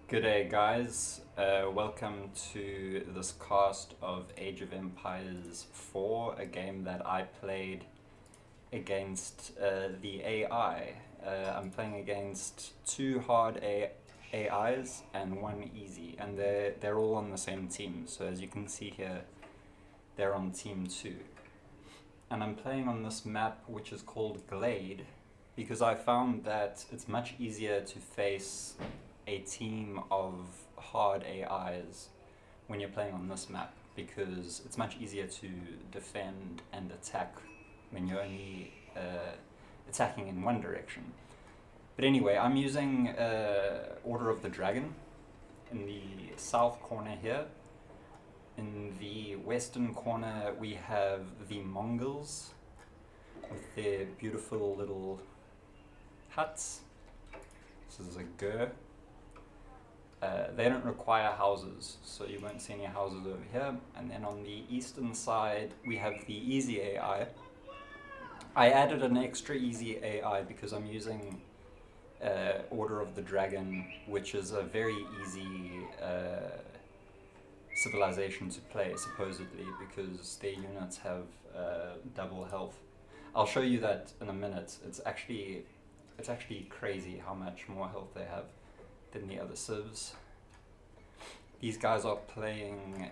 G'day guys, welcome to this cast of Age of Empires 4, a game that I played against the AI. I'm playing against two hard AIs and one easy, and they're all on the same team. So as you can see here, they're on team 2. And I'm playing on this map which is called Glade, because I found that it's much easier to face a team of hard AIs when you're playing on this map, because it's much easier to defend and attack when you're only attacking in one direction. But anyway, I'm using Order of the Dragon in the south corner here. In the western corner we have the Mongols with their beautiful little huts. This is a Gur. They don't require houses, so you won't see any houses over here. And then on the eastern side we have the easy AI. I added an extra easy AI because I'm using Order of the Dragon, which is a very easy civilization to play, supposedly, because their units have double health. I'll show you that in a minute. It's actually crazy how much more health they have than the other civs. These guys are playing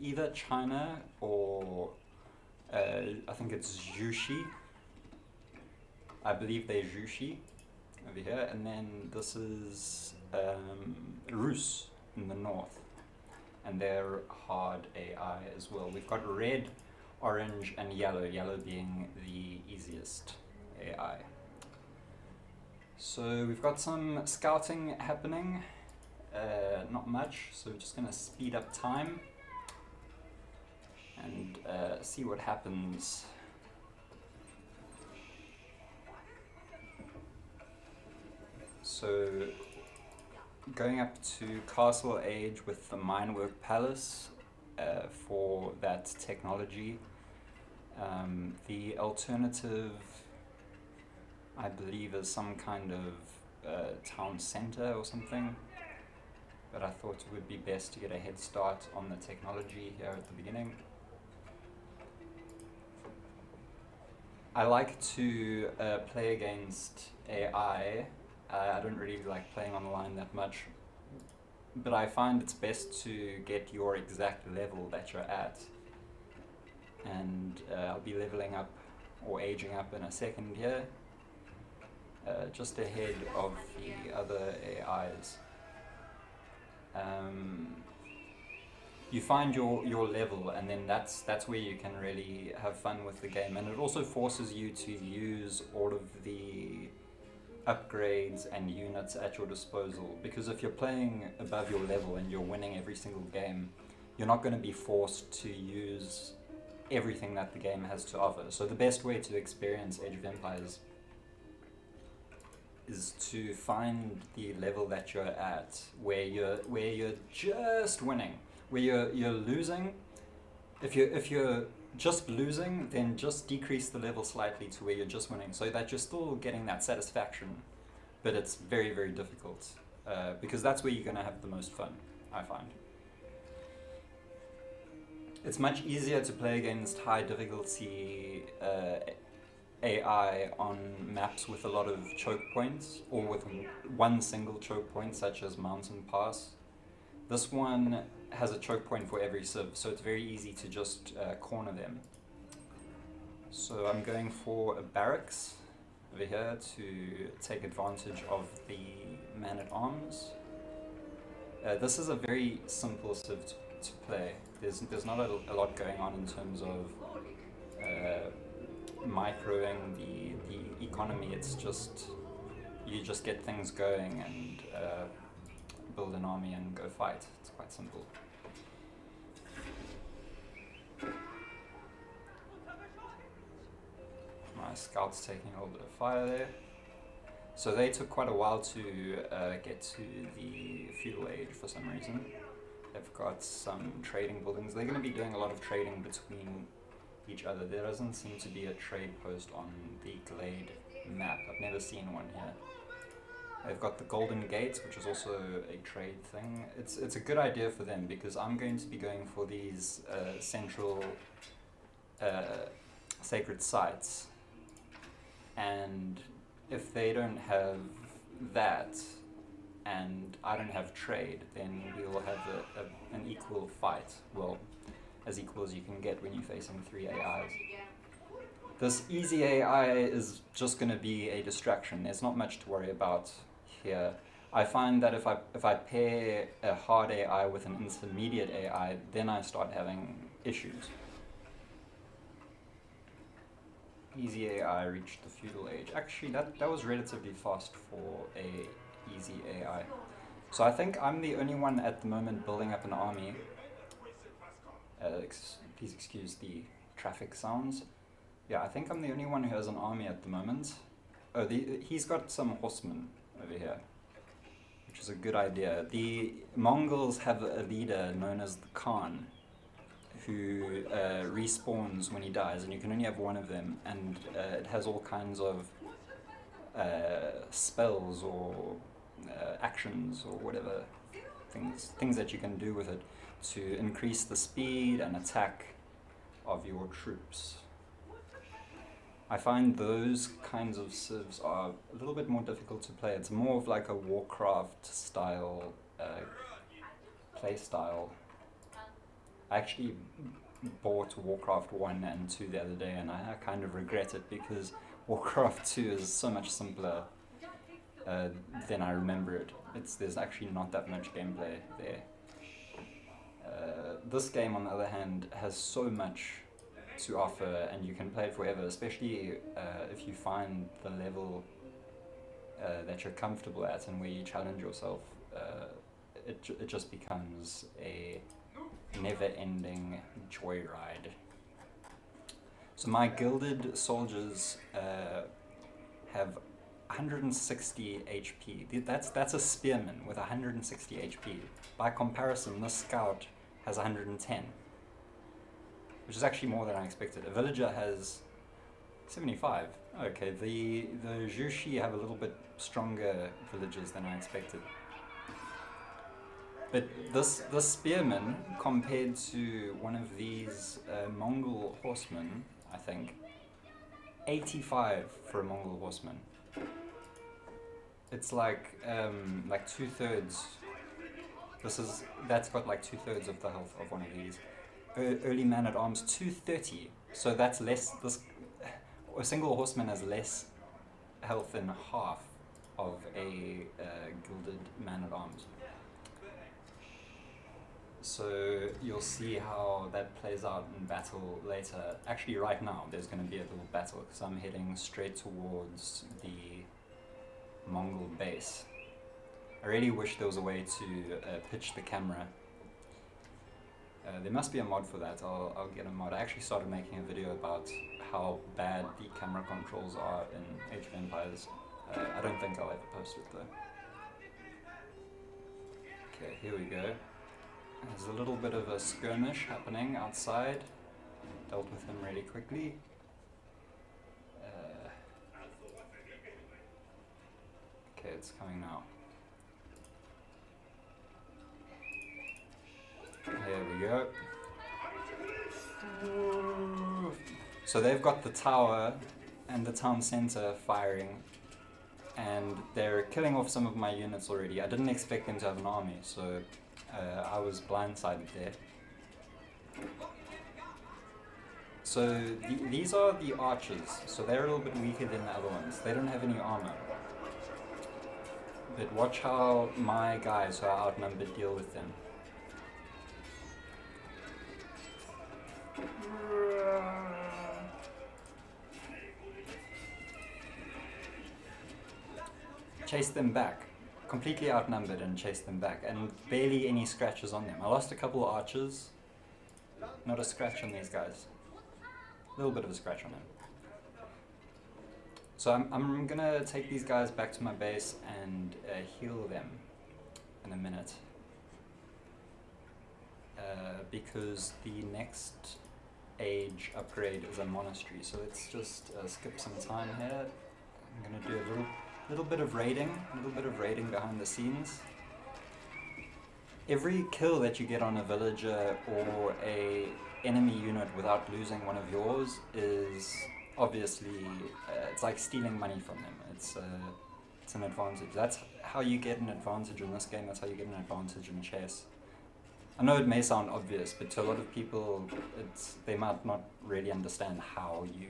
either China or I think it's Jushi. I believe they're Jushi over here, and then this is Rus in the north, and they're hard AI as well. We've got red, orange and yellow being the easiest AI. So we've got some scouting happening, not much, so we're just going to speed up time and see what happens. So going up to Castle Age with the Minework Palace for that technology. The alternative, I believe, is some kind of town center or something, but I thought it would be best to get a head start on the technology here at the beginning. I like to play against AI. I don't really like playing online that much, but I find it's best to get your exact level that you're at, and I'll be leveling up or aging up in a second here. Just ahead of the other AIs. You find your level, and then that's where you can really have fun with the game, and it also forces you to use all of the upgrades and units at your disposal, because if you're playing above your level and you're winning every single game, you're not going to be forced to use everything that the game has to offer. So the best way to experience Age of Empires is to find the level that you're at, where you're just winning, where you're losing. If you're just losing, then just decrease the level slightly to where you're just winning, so that you're still getting that satisfaction, but it's very, very difficult, because that's where you're going to have the most fun, I find. It's much easier to play against high difficulty AI on maps with a lot of choke points, or with one single choke point, such as Mountain Pass. This one has a choke point for every civ, so it's very easy to just corner them. So I'm going for a barracks over here to take advantage of the man-at-arms. This is a very simple civ to play. There's not a lot going on in terms of microing the economy. It's just, you just get things going and build an army and go fight. It's quite simple. My scout's taking a little bit of fire there. So they took quite a while to get to the feudal age for some reason. They've got some trading buildings. They're going to be doing a lot of trading between each other. There doesn't seem to be a trade post on the Glade map. I've never seen one here. They've got the Golden Gates, which is also a trade thing. It's a good idea for them because I'm going to be going for these central sacred sites, and if they don't have that and I don't have trade, then we will have an equal fight. Well, as equal as you can get when you're facing 3 AIs. This easy AI is just going to be a distraction. There's not much to worry about here. I find that if I pair a hard AI with an intermediate AI, then I start having issues. Easy AI reached the feudal age. Actually, that was relatively fast for a easy AI. So I think I'm the only one at the moment building up an army. Please excuse the traffic sounds. Yeah, I think I'm the only one who has an army at the moment. Oh, he's got some horsemen over here, which is a good idea. The Mongols have a leader known as the Khan, who respawns when he dies, and you can only have one of them, and it has all kinds of spells or actions or whatever, things that you can do with it to increase the speed and attack of your troops. I find those kinds of civs are a little bit more difficult to play. It's more of like a Warcraft style play style. I actually bought Warcraft 1 and 2 the other day, and I kind of regret it because Warcraft 2 is so much simpler than I remember it. There's actually not that much gameplay there. This game, on the other hand, has so much to offer, and you can play it forever, especially if you find the level that you're comfortable at and where you challenge yourself. It just becomes a never-ending joyride. So my gilded soldiers have 160 HP. That's a spearman with 160 HP. By comparison, this scout has 110, which is actually more than I expected. A villager has 75. Okay, the Jushi have a little bit stronger villagers than I expected. But this spearman, compared to one of these Mongol horsemen, I think, 85 for a Mongol horseman. It's like 2/3. That's got like 2/3 of the health of one of these. Early man at arms 230. So that's less. A single horseman has less health than half of a gilded man at arms. So you'll see how that plays out in battle later. Actually, right now there's going to be a little battle because I'm heading straight towards the Mongol base. I really wish there was a way to pitch the camera. There must be a mod for that. I'll get a mod. I actually started making a video about how bad the camera controls are in Age of Empires. I don't think I'll ever post it though. Okay, here we go. There's a little bit of a skirmish happening outside. Dealt with him really quickly. Okay, it's coming now. There we go. So they've got the tower and the town center firing, and they're killing off some of my units already. I didn't expect them to have an army, so I was blindsided there. So these are the archers, so they're a little bit weaker than the other ones. They don't have any armor. But watch how my guys who are outnumbered deal with them. Chase them back. Completely outnumbered and chase them back, and barely any scratches on them. I lost a couple of archers. Not a scratch on these guys. A little bit of a scratch on them. So I'm gonna take these guys back to my base and heal them in a minute. Because the next age upgrade is a monastery, so let's just skip some time here. I'm gonna do a little bit of raiding behind the scenes. Every kill that you get on a villager or a enemy unit without losing one of yours is obviously it's like stealing money from them. It's an advantage. That's how you get an advantage in this game. That's how you get an advantage in chess. I know it may sound obvious, but to a lot of people, they might not really understand how you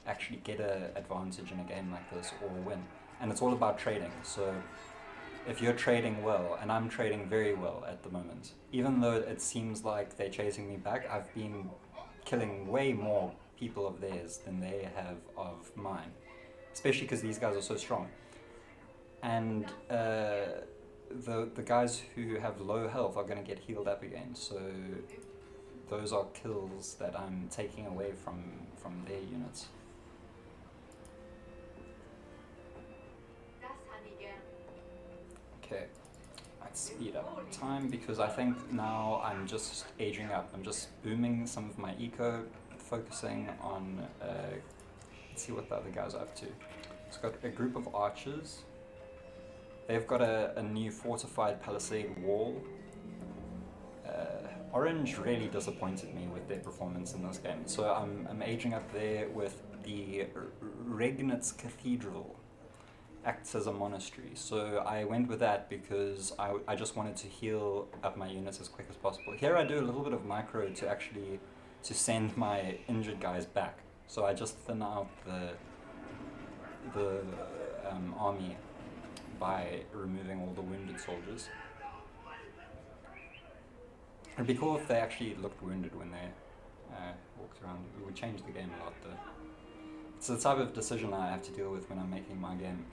actually get an advantage in a game like this or win. And it's all about trading. So if you're trading well, and I'm trading very well at the moment, even though it seems like they're chasing me back, I've been killing way more people of theirs than they have of mine, especially because these guys are so strong. And the guys who have low health are going to get healed up again, so those are kills that I'm taking away from their units. Okay, let's speed up time because I think now I'm just aging up. I'm just booming some of my eco, focusing on, let's see what the other guys are up to. It's got a group of archers. They've got a new fortified palisade wall. Orange really disappointed me with their performance in this game, so I'm aging up there with the Regnitz Cathedral. Acts as a monastery, so I went with that because I just wanted to heal up my units as quick as possible. Here I do a little bit of micro to send my injured guys back, so I just thin out the army by removing all the wounded soldiers. It'd be cool if they actually looked wounded when they walked around. It would change the game a lot though. It's the type of decision I have to deal with when I'm making my game.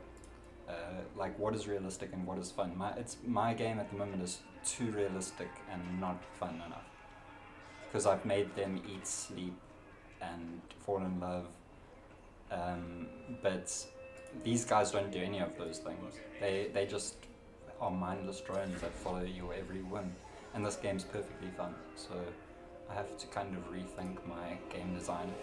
Like what is realistic and what is fun. My game at the moment is too realistic and not fun enough. Because I've made them eat, sleep, and fall in love. But these guys don't do any of those things. They just are mindless drones that follow your every whim. And this game's perfectly fun. So I have to kind of rethink my game design.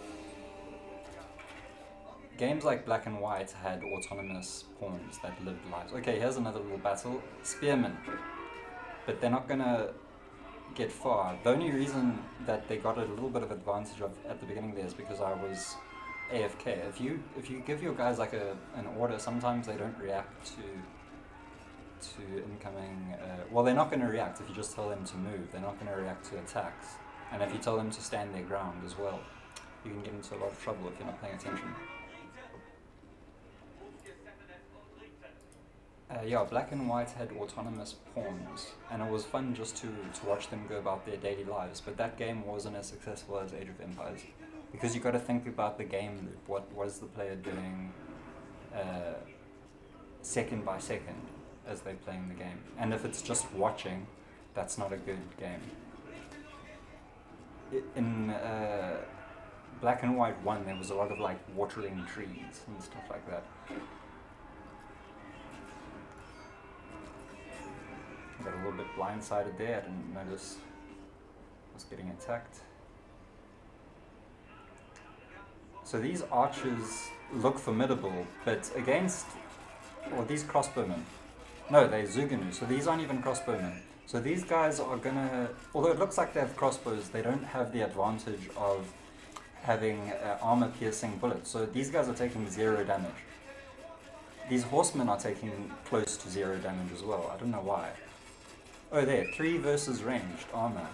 Games like Black and White had autonomous pawns that lived lives. Okay, here's another little battle. Spearmen. But they're not gonna get far. The only reason that they got a little bit of advantage at the beginning there is because I was AFK. If you give your guys like an order, sometimes they don't react to incoming. Well, they're not going to react if you just tell them to move. They're not going to react to attacks. And if you tell them to stand their ground as well, you can get into a lot of trouble if you're not paying attention. Yeah, Black and White had autonomous pawns, and it was fun just to watch them go about their daily lives, but that game wasn't as successful as Age of Empires, because you got to think about the game loop. What is the player doing second by second as they're playing the game? And if it's just watching, that's not a good game. In Black and White 1, there was a lot of like watering trees and stuff like that. Got a little bit blindsided there, I didn't notice I was getting attacked. So these archers look formidable, but against, or these crossbowmen, no, they're Zuganu, so these aren't even crossbowmen. So these guys are gonna, although it looks like they have crossbows, they don't have the advantage of having armor-piercing bullets. So these guys are taking 0 damage. These horsemen are taking close to 0 damage as well, I don't know why. Oh, there, 3 versus ranged armor.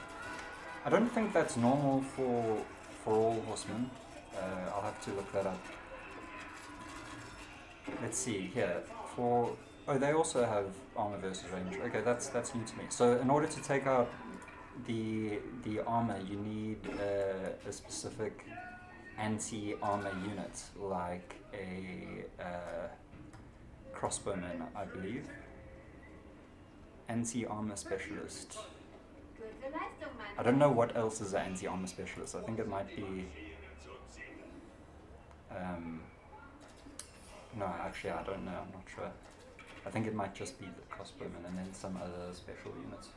I don't think that's normal for all horsemen. I'll have to look that up. Let's see here. Oh, they also have armor versus range. Okay, that's new to me. So in order to take out the armor, you need a specific anti-armor unit, like a crossbowman, I believe. Anti-armor specialist. I don't know what else is an anti-armor specialist. I think it might be... no, actually I don't know, I'm not sure. I think it might just be the crossbowman and then some other special units.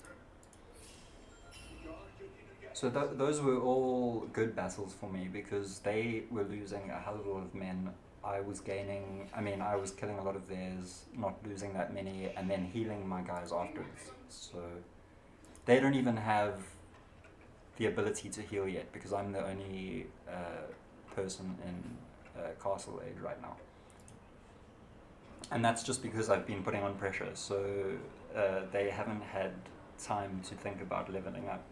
So those were all good battles for me because they were losing a hell of a lot of men I was gaining, I was killing a lot of theirs, not losing that many, and then healing my guys afterwards. So they don't even have the ability to heal yet because I'm the only person in Castle Age right now. And that's just because I've been putting on pressure, so they haven't had time to think about leveling up.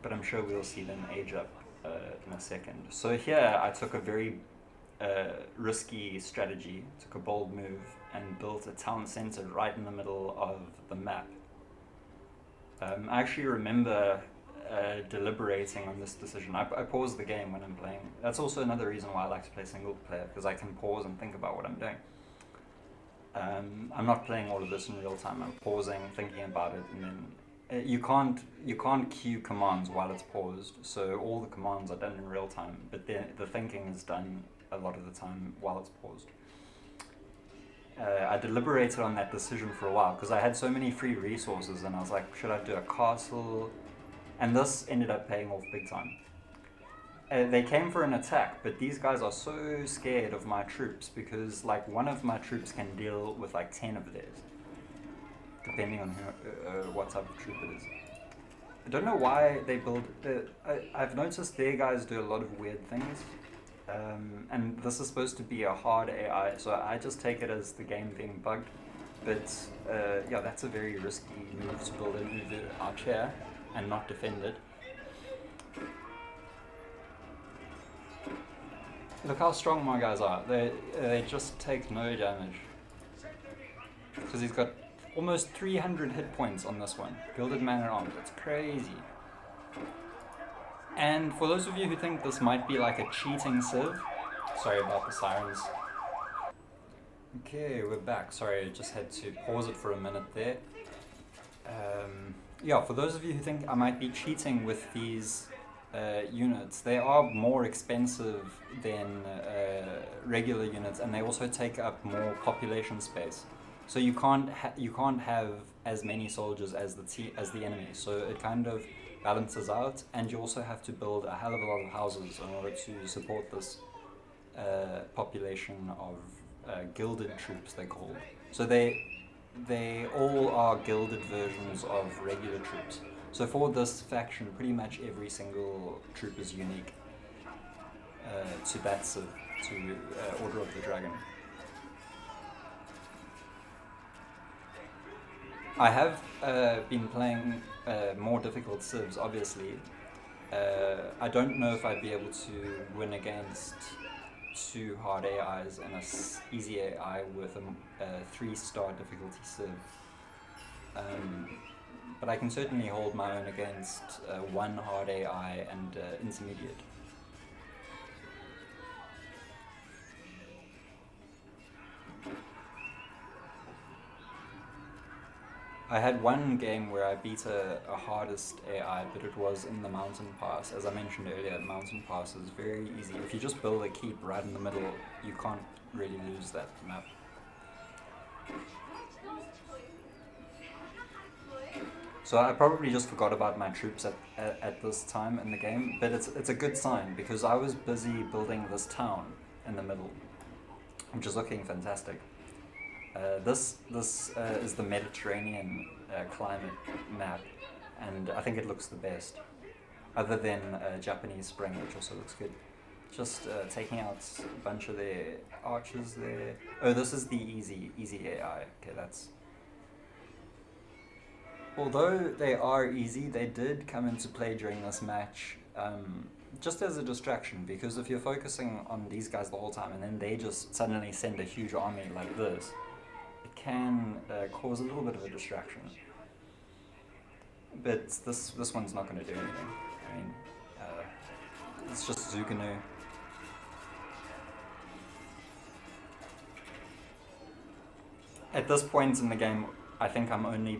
But I'm sure we'll see them age up in a second. So here I took a very risky strategy, took a bold move, and built a town center right in the middle of the map. I actually remember deliberating on this decision. I pause the game when I'm playing. That's also another reason why I like to play single player, because I can pause and think about what I'm doing. I'm not playing all of this in real time. I'm pausing, thinking about it, and then you can't queue commands while it's paused. So all the commands are done in real time, but the thinking is done a lot of the time while it's paused. I deliberated on that decision for a while because I had so many free resources, and I was like, should I do a castle? And this ended up paying off big time. They came for an attack, but these guys are so scared of my troops because like one of my troops can deal with like 10 of theirs, depending on what type of troop it is. I don't know why they build. I've noticed their guys do a lot of weird things. And this is supposed to be a hard AI, so I just take it as the game being bugged. But yeah, that's a very risky move to build an Uvu archer and not defend it. Look how strong my guys are. They just take no damage. Because he's got almost 300 hit points on this one. Gilded Man at Arms, it's crazy. And for those of you who think this might be like a cheating civ, sorry about the sirens. Okay, we're back. Sorry, I just had to pause it for a minute there. Yeah, for those of you who think I might be cheating with these units, they are more expensive than regular units, and they also take up more population space. So you can't have as many soldiers as the enemy. So it kind of balances out, and you also have to build a hell of a lot of houses in order to support this population of gilded troops, they're called. So they all are gilded versions of regular troops. So for this faction, pretty much every single troop is unique to that civ, to Order of the Dragon. I have been playing more difficult civs, obviously. I don't know if I'd be able to win against 2 hard AIs and a easy AI with a 3-star difficulty civ. But I can certainly hold my own against 1 hard AI and intermediate. I had one game where I beat a hardest AI, but it was in the mountain pass. As I mentioned earlier, mountain pass is very easy. If you just build a keep right in the middle, you can't really lose that map. So I probably just forgot about my troops at this time in the game, but it's a good sign because I was busy building this town in the middle, which is looking fantastic. This is the Mediterranean climate map, and I think it looks the best, other than Japanese Spring, which also looks good. Just taking out a bunch of their archers there. Oh, this is the easy AI. Okay, that's... Although they are easy, they did come into play during this match just as a distraction, because if you're focusing on these guys the whole time and then they just suddenly send a huge army like this, it can cause a little bit of a distraction. But this one's not going to do anything. I mean, it's just Zuganu. At this point in the game, I think I'm only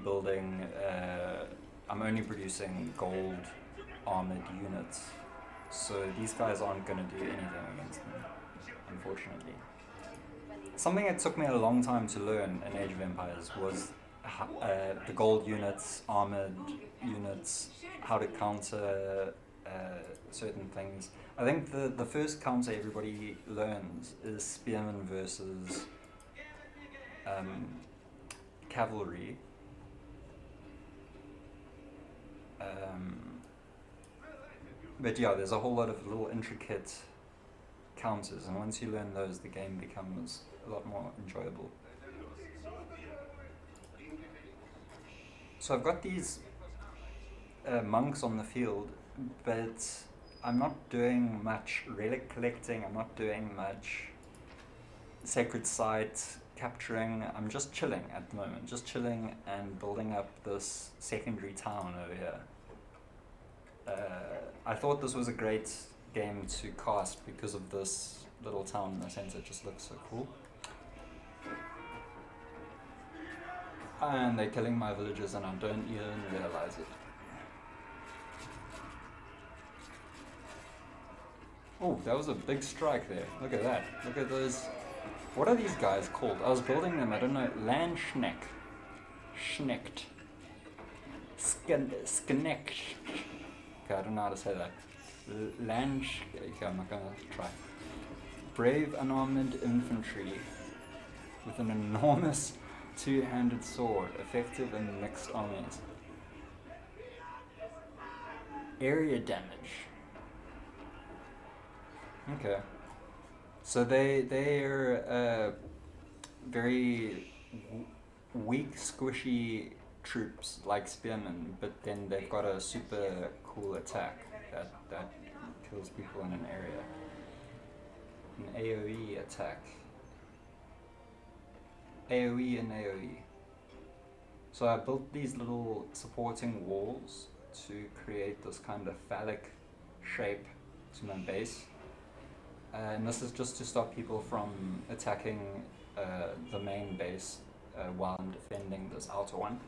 producing gold armored units. So these guys aren't going to do anything against me, unfortunately. Something that took me a long time to learn in Age of Empires was the gold units, armored units, how to counter certain things. I think the first counter everybody learns is spearmen versus cavalry. But yeah, there's a whole lot of little intricate counters, and once you learn those, the game becomes a lot more enjoyable. So I've got these monks on the field, but I'm not doing much relic collecting, I'm not doing much sacred site capturing. I'm just chilling at the moment, just chilling and building up this secondary town over here. I thought this was a great game to cast because of this little town in the center. It just looks so cool. And they're killing my villagers and I don't even realize it. Oh, that was a big strike there. Look at that. Look at those. What are these guys called? I was building them, I don't know. Landschneck. Schnecht. Sknecht. Okay, I don't know how to say that. Okay, I'm not gonna try. Brave unarmored infantry with an enormous two-handed sword, effective in mixed armies. Area damage. Okay. So they're very weak, squishy troops like spearmen, but then they've got a super cool attack that kills people in an area. An AOE attack. AOE and AOE. So I built these little supporting walls to create this kind of phallic shape to my base. And this is just to stop people from attacking the main base while I'm defending this outer one.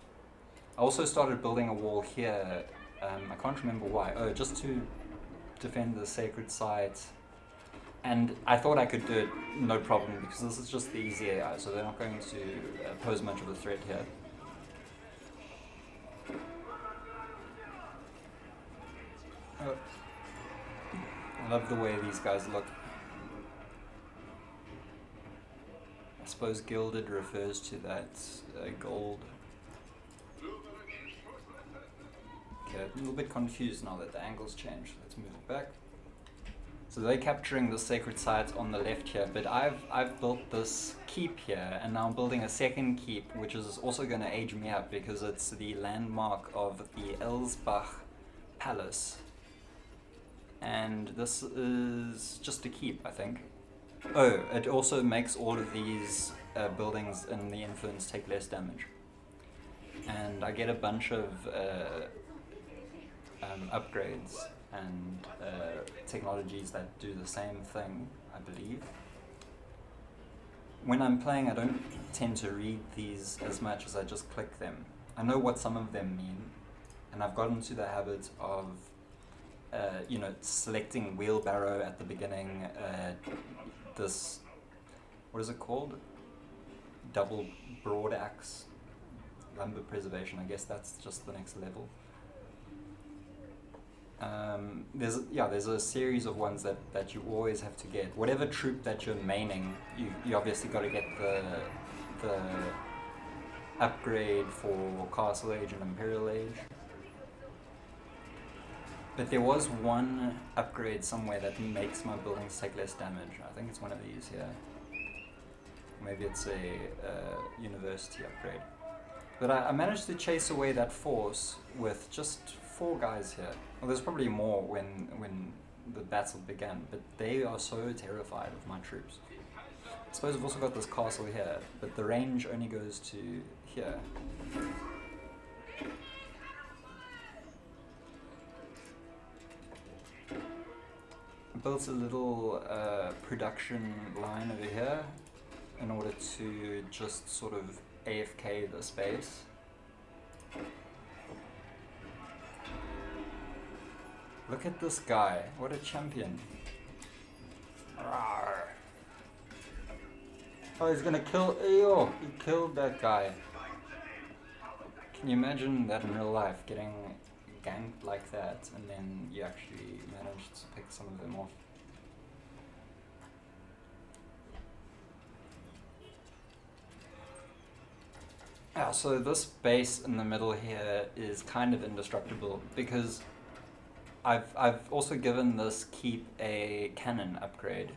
I also started building a wall here, I can't remember why. Oh, just to defend the sacred site. And I thought I could do it no problem because this is just the easy AI, so they're not going to pose much of a threat here. Oh. I love the way these guys look. I suppose gilded refers to that gold. Okay, I'm a little bit confused now that the angle's changed. Let's move it back. So they're capturing the sacred site on the left here, but I've built this keep here, and now I'm building a second keep, which is also going to age me up because it's the landmark of the Elsbach Palace. And this is just a keep, I think. Oh, it also makes all of these buildings in the influence take less damage. And I get a bunch of upgrades and technologies that do the same thing, I believe. When I'm playing, I don't tend to read these as much as I just click them. I know what some of them mean, and I've gotten to the habit of selecting wheelbarrow at the beginning, this, what is it called? Double broad axe, lumber preservation, I guess that's just the next level. There's a series of ones that you always have to get. Whatever troop that you're maining, you obviously got to get the upgrade for Castle Age and Imperial Age. But there was one upgrade somewhere that makes my buildings take less damage. I think it's one of these here. Maybe it's a university upgrade. But I managed to chase away that force with just 4 guys here. Well, there's probably more when the battle began, but they are so terrified of my troops. I suppose I've also got this castle here, but the range only goes to here. I built a little production line over here in order to just sort of AFK the space. Look at this guy, what a champion. Rawr. Oh, he's gonna kill, ew, he killed that guy. Can you imagine that in real life, getting ganked like that, and then you actually managed to pick some of them off. Yeah, so this base in the middle here is kind of indestructible because I've also given this keep a cannon upgrade,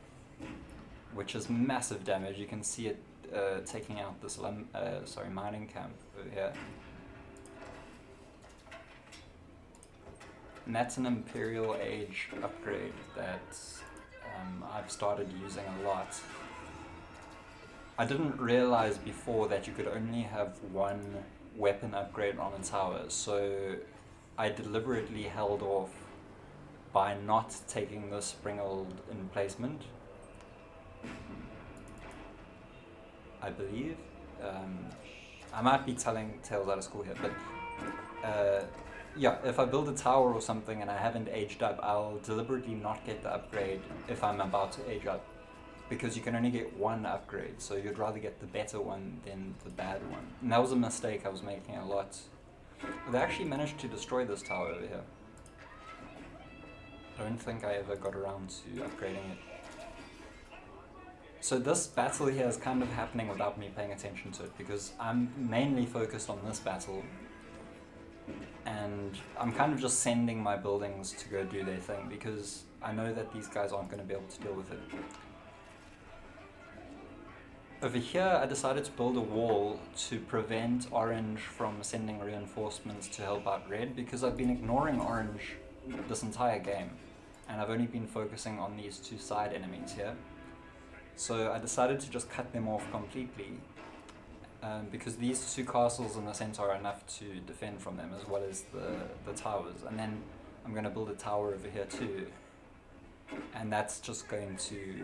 which is massive damage. You can see it taking out this mining camp over here. And that's an Imperial Age upgrade that I've started using a lot. I didn't realize before that you could only have one weapon upgrade on a tower, so I deliberately held off by not taking the Springald emplacement, I believe. I might be telling tales out of school here, but yeah, if I build a tower or something and I haven't aged up, I'll deliberately not get the upgrade if I'm about to age up, because you can only get one upgrade, so you'd rather get the better one than the bad one. And that was a mistake I was making a lot. They actually managed to destroy this tower over here. I don't think I ever got around to upgrading it. So this battle here is kind of happening without me paying attention to it, because I'm mainly focused on this battle, and I'm kind of just sending my buildings to go do their thing, because I know that these guys aren't going to be able to deal with it. Over here, I decided to build a wall to prevent orange from sending reinforcements to help out red, because I've been ignoring orange this entire game, and I've only been focusing on these two side enemies here. So I decided to just cut them off completely, because these two castles in the center are enough to defend from them, as well as the towers. And then I'm going to build a tower over here too, and that's just going to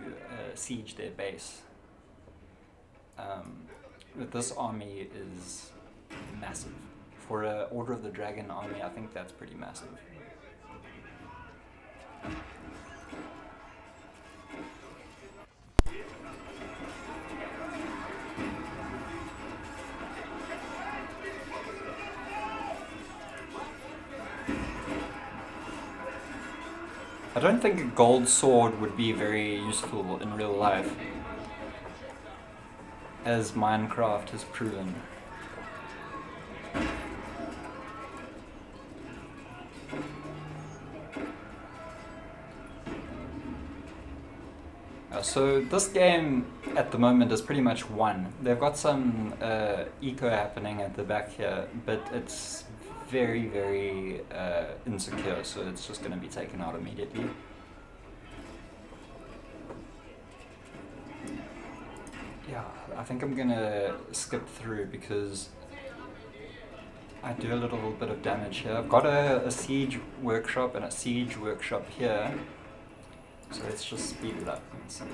siege their base. But this army is massive. For an Order of the Dragon army, I think that's pretty massive. I don't think a gold sword would be very useful in real life, as Minecraft has proven. So this game at the moment is pretty much won. They've got some eco happening at the back here, but it's very, very insecure, so it's just going to be taken out immediately. Yeah, I think I'm going to skip through because I do a little bit of damage here. I've got a siege workshop and a siege workshop here, so let's just speed it up and see.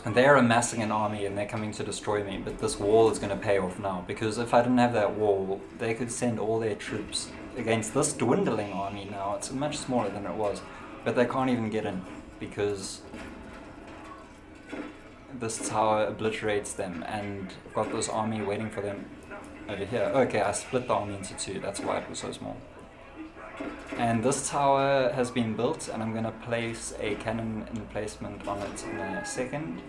And they're amassing an army and they're coming to destroy me, but this wall is going to pay off now, because if I didn't have that wall, they could send all their troops against this dwindling army now. It's much smaller than it was, but they can't even get in, because this tower obliterates them, and I've got this army waiting for them over here. Okay, I split the army into two, that's why it was so small. And this tower has been built, and I'm going to place a cannon emplacement on it in a second.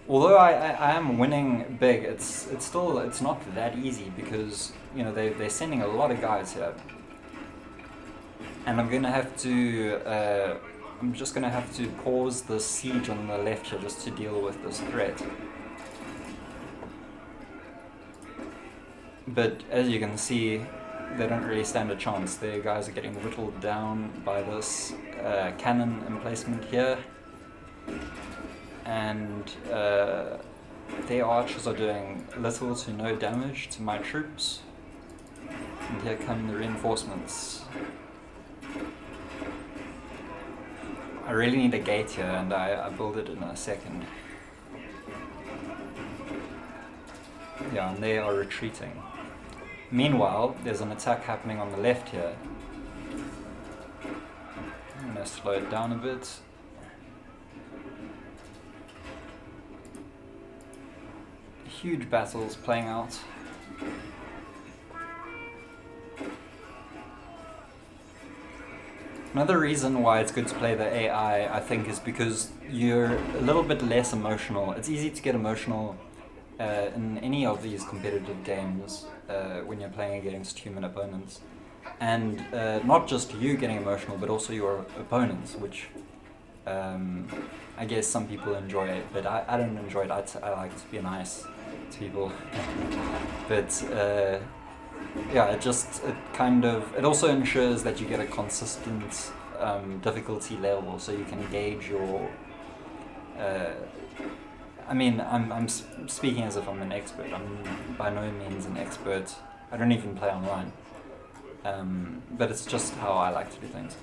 Although I am winning big, it's not that easy, because they're sending a lot of guys here, and I'm just gonna have to pause the siege on the left here just to deal with this threat. But as you can see, they don't really stand a chance. Their guys are getting whittled down by this cannon emplacement here, and their archers are doing little to no damage to my troops. And here come the reinforcements. I really need a gate here, and I build it in a second. Yeah, and they are retreating. Meanwhile, there's an attack happening on the left here. I'm going to slow it down a bit. huge battles playing out. Another reason why it's good to play the AI, I think, is because you're a little bit less emotional. It's easy to get emotional in any of these competitive games when you're playing against human opponents. And not just you getting emotional, but also your opponents, which I guess some people enjoy it, but I don't enjoy it. I like to be nice to people. But yeah, it also ensures that you get a consistent difficulty level, so you can gauge your I mean, I'm speaking as if I'm an expert. I'm by no means an expert. I don't even play online. But it's just how I like to do things.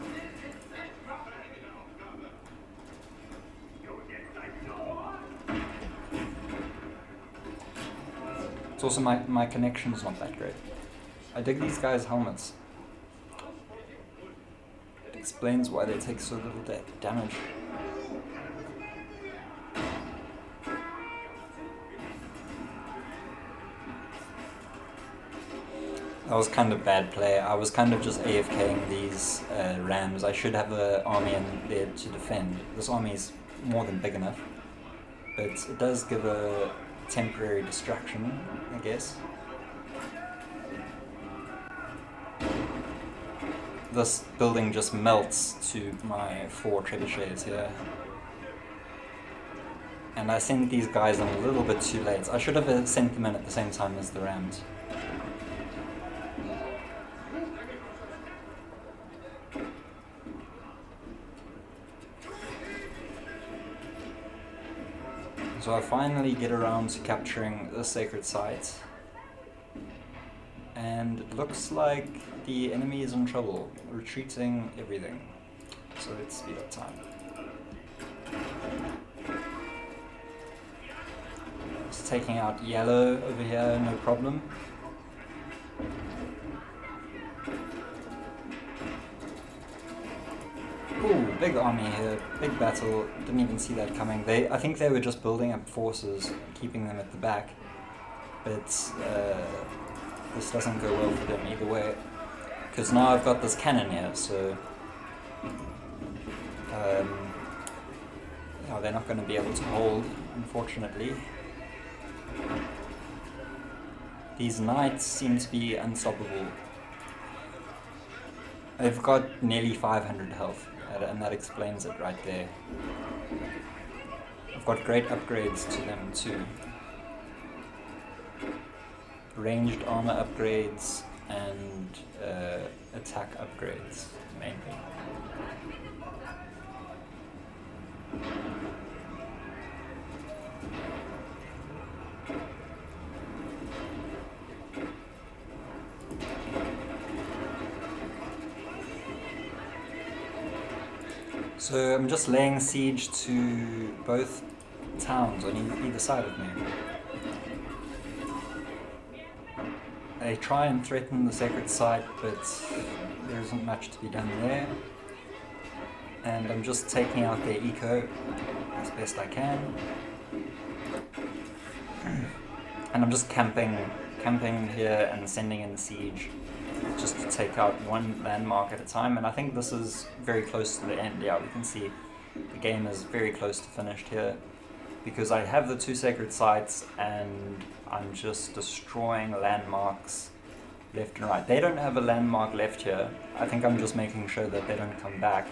It's also my connection's not that great. I dig these guys' helmets. It explains why they take so little damage. That was kind of bad play. I was kind of just AFKing these rams. I should have an army in there to defend. This army is more than big enough, but it does give a temporary distraction, I guess. This building just melts to my 4 trebuchets here. And I sent these guys in a little bit too late. I should have sent them in at the same time as the rams. So I finally get around to capturing the sacred site, and it looks like the enemy is in trouble, retreating everything. So let's speed up time. Just taking out yellow over here, no problem. Ooh, big army here, big battle, didn't even see that coming. I think they were just building up forces, keeping them at the back, but this doesn't go well for them either way, because now I've got this cannon here, so they're not going to be able to hold, unfortunately. These knights seem to be unstoppable. They've got nearly 500 health. And that explains it right there. I've got great upgrades to them too. Ranged armor upgrades and attack upgrades, mainly. So I'm just laying siege to both towns on either side of me. They try and threaten the sacred site, but there isn't much to be done there. And I'm just taking out their eco as best I can. And I'm just camping here and sending in siege, just to take out one landmark at a time, and I think this is very close to the end. Yeah, we can see the game is very close to finished here, because I have the 2 sacred sites and I'm just destroying landmarks left and right. They don't have a landmark left here. I think I'm just making sure that they don't come back.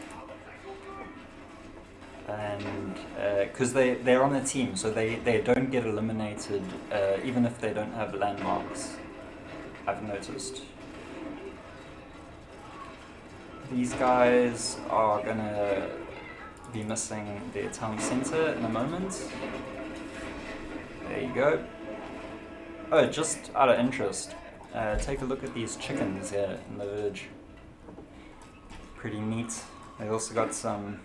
And because they're on a team, so they don't get eliminated even if they don't have landmarks, I've noticed. These guys are gonna be missing their town center in a moment. There you go. Oh, just out of interest, take a look at these chickens here in the village. Pretty neat. They also got some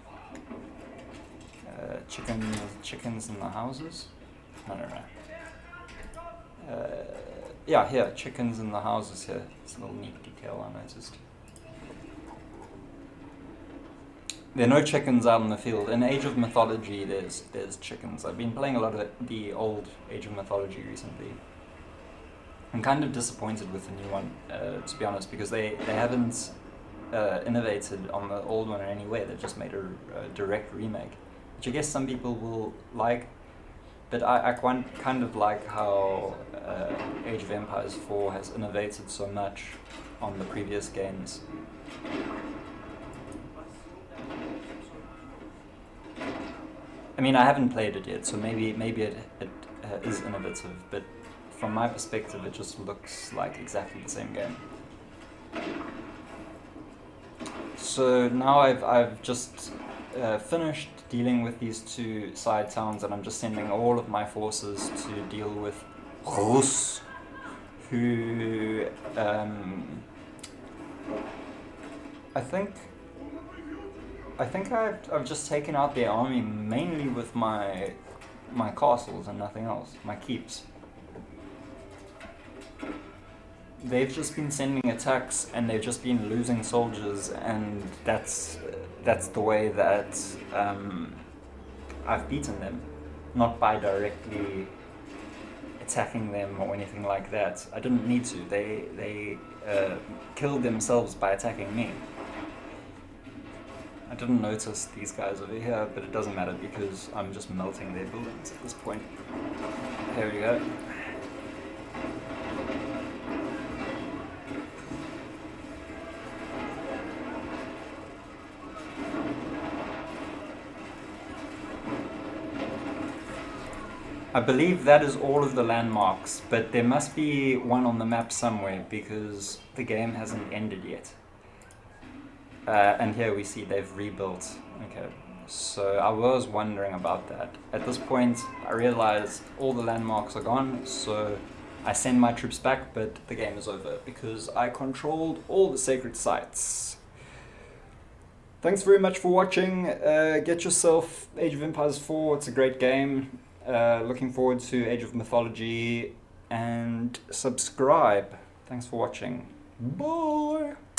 chickens in the houses. No. Yeah, here, chickens in the houses here. It's a little neat detail I noticed. There are no chickens out in the field. In Age of Mythology, there's chickens. I've been playing a lot of the old Age of Mythology recently. I'm kind of disappointed with the new one, to be honest, because they haven't innovated on the old one in any way. They've just made a direct remake, which I guess some people will like. But I kind of like how Age of Empires 4 has innovated so much on the previous games. I mean, I haven't played it yet, so maybe it is innovative, but from my perspective, it just looks like exactly the same game. So now I've just finished dealing with these two side towns, and I'm just sending all of my forces to deal with Rus, who I think I've just taken out their army mainly with my castles and nothing else, my keeps. They've just been sending attacks and they've just been losing soldiers, and that's the way that I've beaten them, not by directly attacking them or anything like that. I didn't need to. They killed themselves by attacking me. I didn't notice these guys over here, but it doesn't matter because I'm just melting their buildings at this point. Here we go. I believe that is all of the landmarks, but there must be one on the map somewhere because the game hasn't ended yet. And here we see they've rebuilt. Okay, so I was wondering about that. At this point, I realize all the landmarks are gone, so I send my troops back, but the game is over because I controlled all the sacred sites. Thanks very much for watching. Get yourself Age of Empires 4, it's a great game. Looking forward to Age of Mythology, and subscribe. Thanks for watching. Bye!